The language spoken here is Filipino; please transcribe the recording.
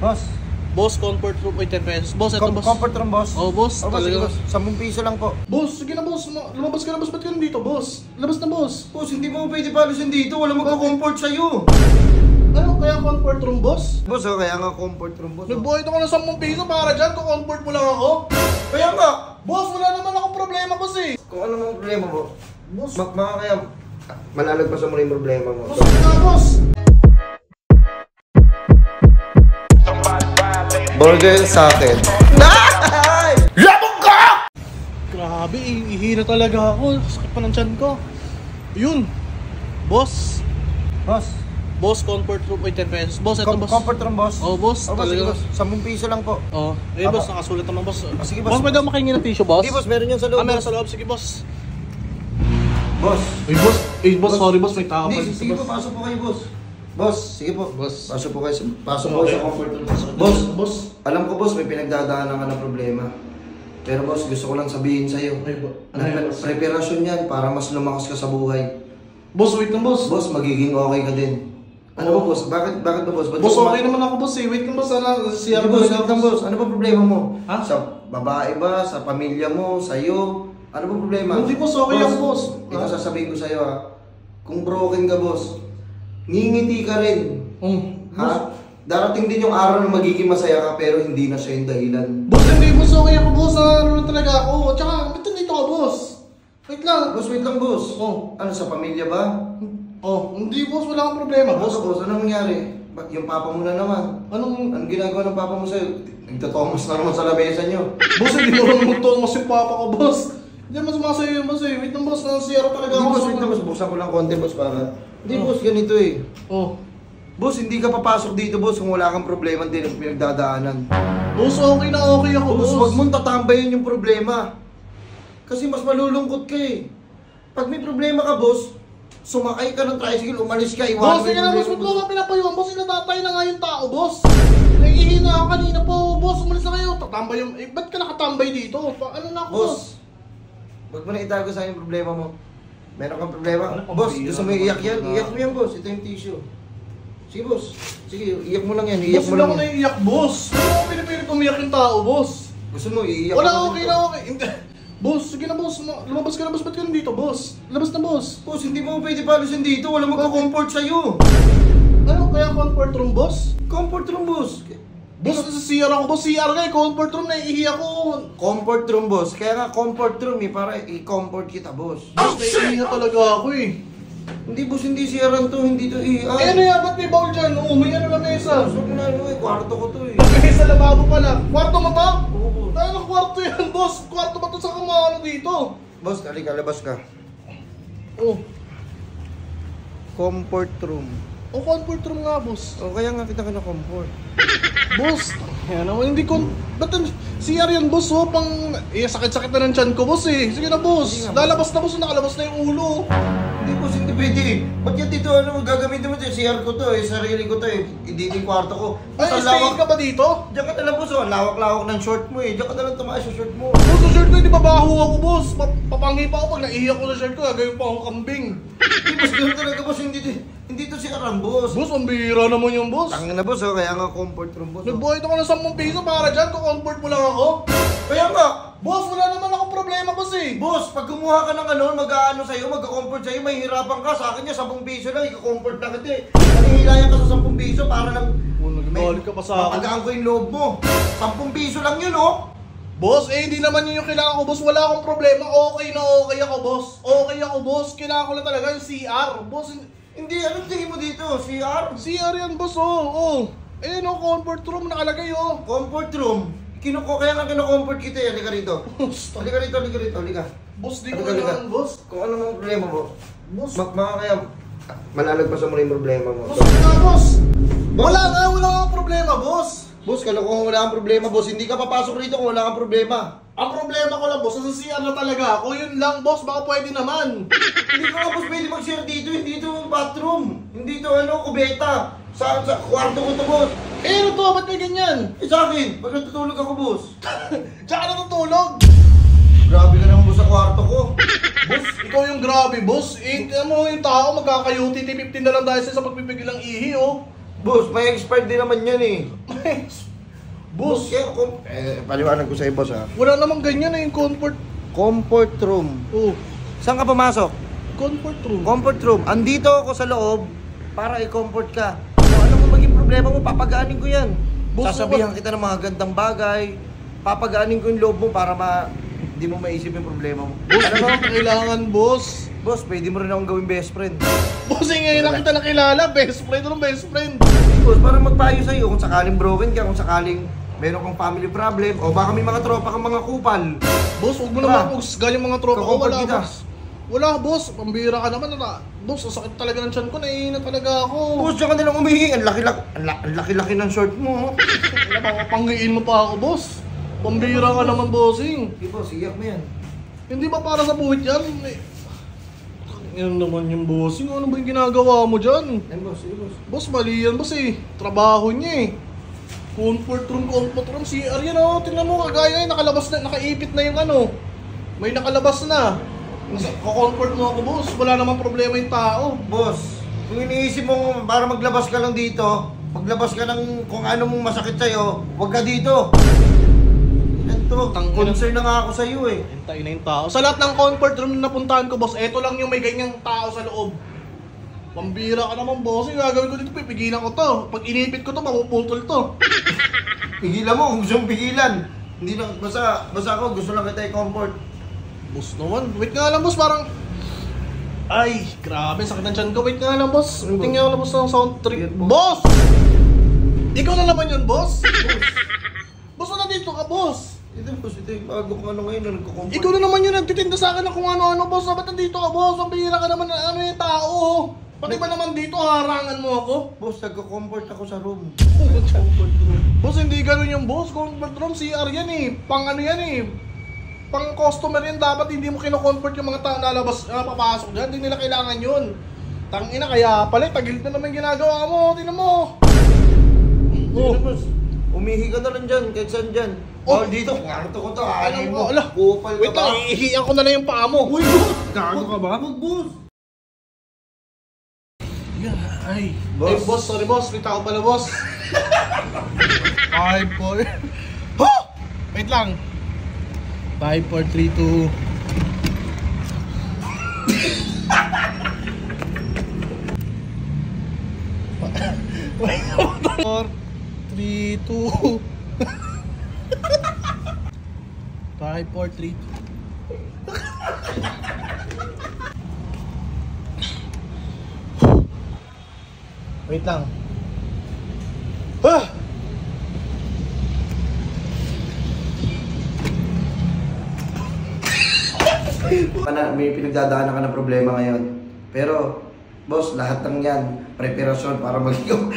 Boss. Boss, comfort room. Uy, 10 pesos. Boss, eto boss. Comfort room, boss. Oh, boss. Oh, boss, sige, boss. 10 piso lang po. Boss, sige na boss. Lumabas ka na boss. Ba't ka nandito, boss? Labas na boss. Boss, hindi mo pwede palusin dito. Wala magka-comfort sa'yo. Ano kaya comfort room, boss? Boss, kaya nga comfort room, boss. Nagbuhay ako ng 10 piso para dyan. Kung comfort mo lang ako. Kaya nga. Boss, wala naman akong problema, boss eh. Kung ano mang problema mo, Boss. kaya manalagpasan mo rin yung problema mo. Boss, na boss. Burger sa akin. Labog ka! Grabe, ihina talaga ako. Sakit pa ng tiyan ko. Yun. Boss. Boss. Boss, comfort room. Uy, 10 pesos. Boss, eto boss. Comfort room, boss. Oh, boss. Oh, boss, sige, Talaga. boss. 10 piso lang po. Oh, boss, nakasulat naman, boss. Sige, boss. Boss, pwede ako makahingi ng tissue, boss? Hindi, boss, meron yan sa loob. Meron sa loob. Sige, boss. Boss. Uy, boss. Boss, sorry, boss. May tao pa. Hindi, sige po, pasok po kayo, boss. Boss, sige po. Boss. Pasok po kayo. Pasok po sa comfort room. Boss, alam ko, boss, may pinagdadaanan ka ng problema. Pero boss, gusto ko lang sabihin sa'yo. Preparasyon yan para mas lumakas ka sa buhay. Boss, wait lang, boss. Boss, magiging okay ka din. Ano ba, boss? Bakit ba, boss? Boss, okay naman ako, boss eh. Wait lang, boss. Sige, boss, wait lang, boss. Ano ba problema mo? Ha? Sa babae ba? Sa pamilya mo? Sa'yo? Ano ba problema? Hindi, boss. Okay ako, boss. Ito sasabihin ko sa'yo, ha. Kung broken ka, boss, ngingiti ka rin. Ha? Darating din yung araw na magiging masaya ka pero hindi na siya yung dahilan. Boss, hindi, boss. Okay ako, boss. Ano talaga ako. Tsaka, ba't nandito ka, boss? Wait lang. Boss, wait lang, boss. Oh. Ano, sa pamilya ba? Oh, hindi, boss. Wala kang problema, boss. Boss, anong nangyari? Yung papa mo na naman. Anong ginagawa ng papa mo sa'yo? Nagtatomos na naman sa labesa nyo. Boss, hindi mo naman magtongos yung papa ko, boss. Hindi mas masaya yun, boss eh. Wait lang, boss. Nasiyara talaga Hindi, ako. boss, wait lang, boss. Buksan ko lang konti, boss, para. Hindi, boss, ganito eh. Oh. Boss, hindi ka papasok dito, boss, kung wala kang problema din ang pinagdadaanan. Boss, okay na okay ako, boss. Boss, wag mong tatambayin yung problema. Kasi mas malulungkot ka eh. Pag may problema ka, boss, sumakay ka ng tricycle, umalis ka, iwanan Boss, sige na, boss. Ba't mo ba pinapayuhan? Boss, natatay na nga yung tao, boss. Nagihina ako kanina po, boss. Umalis na kayo. Tatambay yung... Eh, ba't ka nakatambay dito? Ano na ako, boss? Wag mo na itago sa yung problema mo. Meron kang problema? Ano, Boss, pambira gusto mo iiyak yan? Iyak mo yan, boss. Ito yung tissue. Sige, boss. Sige, iyak mo lang yan. Iyak Boss, mo wala lang ko yan. naiiyak, boss. Ano ako pinipilit umiyak yung tao, boss? Gusto mo, iiyak Wala, mo okay dito. na, okay. Boss, sige na, boss. Lumabas ka na, boss. Ba't ka nandito, boss? Labas na, boss. Boss, hindi mo pwede palusin dito. Wala magka-comfort sa'yo. Ano kaya comfort room, boss? Comfort room, boss. Boss, sa CR ako, boss. CR nga, comfort room, naiihi ako. Comfort room, boss. Kaya nga comfort room eh, para i-comfort kita, boss. Boss, naiihi na talaga ako eh. Hindi, boss, hindi siyaran to, hindi to Eh, ano yan? Ba't may bowl dyan? Oo, may ano na mesa. Boss, wag mo na ano eh, kwarto ko to eh. May sa lababo pala. Kwarto mo to? Oo, boss. Ano kwarto yan, boss? Kwarto ba to sa kamano dito? Boss, halika, labas ka. Oh, Comfort room. comfort room nga, boss. O, kaya nga kita ka na comfort. Boss, yan naman, hindi ko... Ba't CR yan, boss, oh, pang... Eh, sakit-sakit na ng tiyan ko, boss, eh. Sige na, boss. Sige nga, Lalabas na, boss, nakalabas na yung ulo. Hindi, boss, hindi pwede eh. Ba't yan dito, ano, gagamitin mo ito? CR ko to eh, sarili ko to eh. Hindi yung kwarto ko. Ay, Ang stayin ka ba dito? Diyan ka na lang, boss, oh. Lawak-lawak ng short mo eh. Diyan ka na lang tumaas yung short mo. Boss, sa shirt ko, hindi babaho ako, boss. Papanghi pa ako pag naiiyak ko sa shirt ko, gagawin pa akong kambing. Hindi, boss, ganoon talaga, boss. Hindi to si Aram, boss. Boss, ang bihira naman yung boss. Tangin na, boss, oh. Kaya nga comfort room, boss. Oh. Nagbuhay ako ng 10 piso para dyan, kung comfort mo lang ako. Kaya nga, Boss, wala naman akong problema, boss eh. boss, pag kumuha ka ng ano, mag-aano sa'yo, mag-comfort sa'yo, may hirapan ka. Sa akin niya, 10 piso lang, i-comfort lang kita eh. Nanihilayan ka sa 10 piso para lang... Nagagalit ka pa sa akin. Mapagaan ko yung loob mo. 10 piso lang yun, oh. Boss, eh hindi naman yun yung kailangan ko, boss. Wala akong problema. Okay na okay ako, boss. Okay ako, boss. Kailangan ko lang talaga yung CR. Boss, Hindi, anong tingin mo dito? CR? CR yan, boss, oh. Eh, no, comfort room nakalagay, oh. Comfort room? Kaya nga kino-comfort kita eh. Halika rito. Halika rito, halika. Boss, di ko Halika. kailangan, boss. Kung ano mang problema mo, Boss, kaya manalagpasan mo rin yung problema mo. boss, na, boss. Wala akong problema, boss. Boss, kung wala kang problema, boss, hindi ka papasok rito kung wala kang problema. Ang problema ko lang, boss, sa CR na talaga ako. Yun lang, boss, baka pwede naman. Hindi ka nga, boss, pwede mag-share dito. Hindi ito bathroom. Hindi ito, kubeta. Sa kwarto ko to, boss. Eh, ano to? Ba't may ganyan? Sa akin, pag natutulog ako, boss. Tsaka natutulog. Grabe ka naman, boss, sa kwarto ko. Boss, ikaw yung grabe, boss. Eh, ano yung tao, magkakayuti, 50 na lang dahil sa pagpipigil ng ihi, oh. Boss, may expired din naman yan eh. Boss, Kaya paliwanag ko sa'yo, boss ha. wala namang ganyan na yung comfort. Comfort room. Oh, Saan ka pumasok? comfort room. Comfort room. Andito ako sa loob para i-comfort ka. Kung ano mo maging problema mo, papagaanin ko yan. Boss, Sasabihan kita ng mga gandang bagay. Papagaanin ko yung loob mo para hindi mo maisip yung problema mo. Boss, Alam mo? kailangan, boss. Boss, pwede mo rin akong gawing best friend. Boss, ngayon lang kita nakilala. Best friend ng best friend. Boss, para magpayo sa'yo kung sakaling broken ka, kung sakaling meron kang family problem, o baka may mga tropa kang mga kupal. Boss, huwag mo Tara. naman pagsagal yung mga tropa ko. Kakomfort Wala, kita. boss. Wala, boss. Pambira ka naman. Boss, ang sakit talaga ng tiyan ko. Naiina talaga ako. Boss, diyan ka nilang umihi. Ang laki-laki ng short mo. Wala, papanggiin mo pa ako, boss. Pambira ka naman, bossing. Sige, boss, iyak mo yan. Hindi ba para sa buhit yan? Yan naman yung bossing. Ano ba yung ginagawa mo dyan? Ay, boss, sige, boss. Boss, mali yan, boss eh. Trabaho niya eh. Comfort room, CR yan oh. Tingnan mo, kagaya yun, nakalabas na, nakaipit na yung ano. May nakalabas na. Ko-comfort mo ako, boss. Wala namang problema yung tao. Boss, kung iniisip mo para maglabas ka lang dito, maglabas ka ng kung ano mong masakit sa'yo, huwag ka dito. Yan to, concern na nga ako sa'yo eh. Hintay na yung tao. Sa lahat ng comfort room na napuntahan ko, boss, eto lang yung may ganyang tao sa loob. Pambira ka naman, boss. Yung gagawin ko dito, pipigilan ko to. Pag inipit ko to, mapuputol to. Pigilan mo kung gusto mong pigilan. Hindi na, basta ako, gusto lang kita i-comfort. Boss naman. Wait nga lang, boss. Parang... Ay, grabe. Sakit ng tiyan ko. Wait nga lang, boss. Ano ba? Tingnan ko lang, boss, ng sound trip. Yan, Boss! Ikaw na naman yun, boss. Boss, wala dito ka, boss. Ito, boss, ito yung bago kong ano ngayon na nagko-comfort. Ikaw na naman yun. Nagtitinda sa akin ng kung ano-ano, boss. Ba't nandito ka, boss? Ang bihira ka naman na ano yung tao. Pati ba naman dito, harangan mo ako? Boss, nagko-comfort ako sa room. Boss, hindi ganun yung boss. Comfort room, CR yan eh. Pang ano yan eh. Pang customer yan, dapat hindi mo kino-comfort yung mga lalabas, papasok dyan. Hindi nila kailangan yun. Tangina, kaya pala, tagilid na naman ginagawa mo. Tingnan mo. Oh, boss. Umihi ka na lang dyan, kahit saan dyan. Oh. Dito, kwarto ko to. Alam Alam mo, mo, ala. kupal ka Wait ba? lang, iihiyan ko na lang yung paa mo. Uy, boss! Gago ka ba? Wag, boss! Ay, Boss. Ay, boss, sorry boss. May tao pala, boss. 5, 4... Huh! Wait lang. 5, 4, 3, 2... Wait, 4, 3, 2... 5, 4, 3, 2... Wait lang. Ah! May pinagdadaanan ka ng problema ngayon. Pero, boss, lahat ng yan, preparasyon para maging